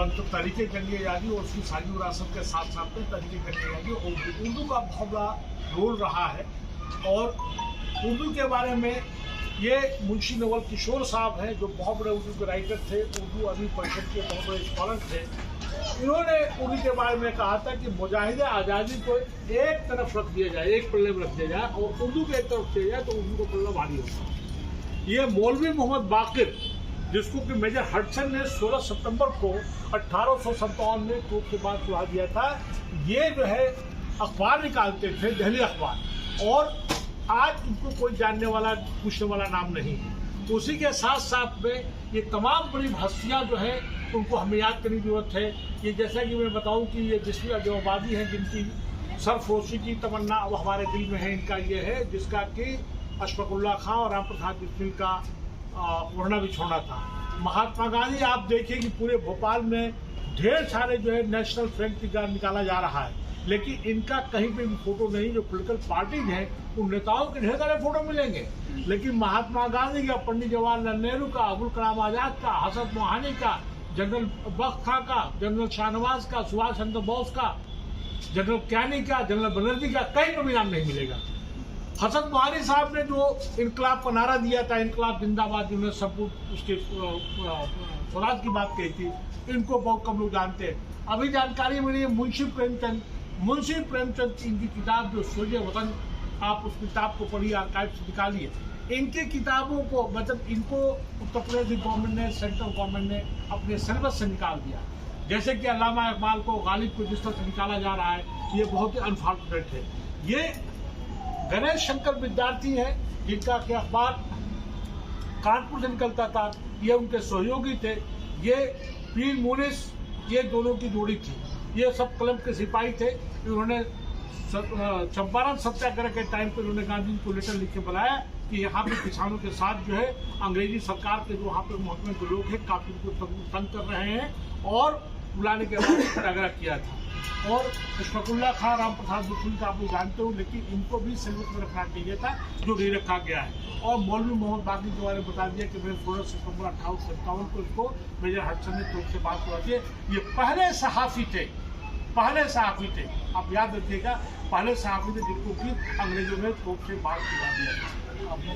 तरीके कर लिए जाएगी और उसकी सारी विरासत के साथ साथ में तरीके कर लिए जाएगी। उर्दू का बहुत बड़ा रोल रहा है और उर्दू के बारे में ये मुंशी नवल किशोर साहब हैं जो बहुत बड़े उर्दू के राइटर थे, उर्दू अदबी परिषद के बहुत बड़े स्कॉलर थे। इन्होंने उर्दू के बारे में कहा था कि मुजाहिद आज़ादी को एक तरफ रख दिया जाए, एक पल्ले में रख दिया जाए और उर्दू को एक तरफ दिया जाए तो उर्दू को पल्ला भारी होगा। ये मौलवी मोहम्मद बाकिर, जिसको कि मेजर हडसन ने 16 सितंबर को 1857 में कोर्ट के बाद सुना दिया था, ये जो है अखबार निकालते थे, दिल्ली अखबार, और आज उनको कोई जानने वाला पूछने वाला नाम नहीं है। उसी के साथ साथ में ये तमाम बड़ी हस्तियाँ जो हैं उनको हमें याद करने की जरूरत है। ये जैसा कि मैं बताऊं कि ये जिसमें अजवाबादी हैं जिनकी सरफरोशी की तमन्ना अब हमारे दिल में है, इनका ये है जिसका कि अशफाकुल्लाह खां और राम प्रसाद बिस्मिल का उड़ना बिछोना था। महात्मा गांधी, आप देखिए कि पूरे भोपाल में ढेर सारे जो है नेशनल फ्लैग निकाला जा रहा है, लेकिन इनका कहीं पे भी फोटो नहीं। जो पॉलिटिकल पार्टीज हैं उन नेताओं के ढेर सारे फोटो मिलेंगे, लेकिन महात्मा गांधी का, पंडित जवाहरलाल नेहरू का, अबुल कलाम आजाद का, हसन मोहानी का, जनरल बख्त खां का, जनरल शाहनवाज का, सुभाष चंद्र बोस का, जनरल क्यानी का, जनरल बनर्जी का, कहीं पर भी नाम नहीं मिलेगा। हसन मोहानी साहब ने जो इनकलाब का नारा दिया था, इनकलाब जिंदाबाद, जिन्होंने सब कुछ उसके स्वराज की बात कही थी, इनको बहुत कम लोग जानते हैं। अभी जानकारी मिली है मुंशी प्रेमचंद की इनकी किताब जो सूर्य वतन, आप उस किताब को पढ़िए, आर्काइव से निकालिए। इनकी किताबों को मतलब इनको उत्तर प्रदेश गवर्नमेंट ने, सेंट्रल गवर्नमेंट ने अपने सिलेबस से निकाल दिया। जैसे कि अल्लामा इकबाल को, गालिब को जिस तरह से निकाला जा रहा है, ये बहुत ही अनफॉर्चुनेट है। ये गणेश शंकर विद्यार्थी हैं जिनका के अखबार कानपुर से निकलता था, ये उनके सहयोगी थे। ये पीर मुनिस, ये दोनों की जोड़ी थी। ये सब कलम के सिपाही थे। इन्होंने चंपारण सत्याग्रह के टाइम पर उन्होंने गांधी जी को लेटर लिख के बुलाया कि यहाँ पे किसानों के साथ जो है अंग्रेजी सरकार के जो वहाँ पे महकमे के लोग हैं काफी उनको तंग कर रहे हैं, और बुलाने के बाद सत्याग्रह किया था। और अशफाकुल्लाह खां, राम प्रसाद बिस्मिल का आप लोग जानते हो, लेकिन इनको भी सिलेबस में रखना चाहिए था, जो नहीं रखा गया है। और मौलवी मोहम्मद बाकिर के बारे में बता दिया कि मैंने 16 सितंबर 1857 को इसको मेजर हडसन ने तुमसे बात करवा दी। ये पहले सहाफ़ी थे, आप याद रखिएगा, पहले सहाफ़ी थे जिनको कि अंग्रेजों ने कोर्ट से बात करवा दिया था।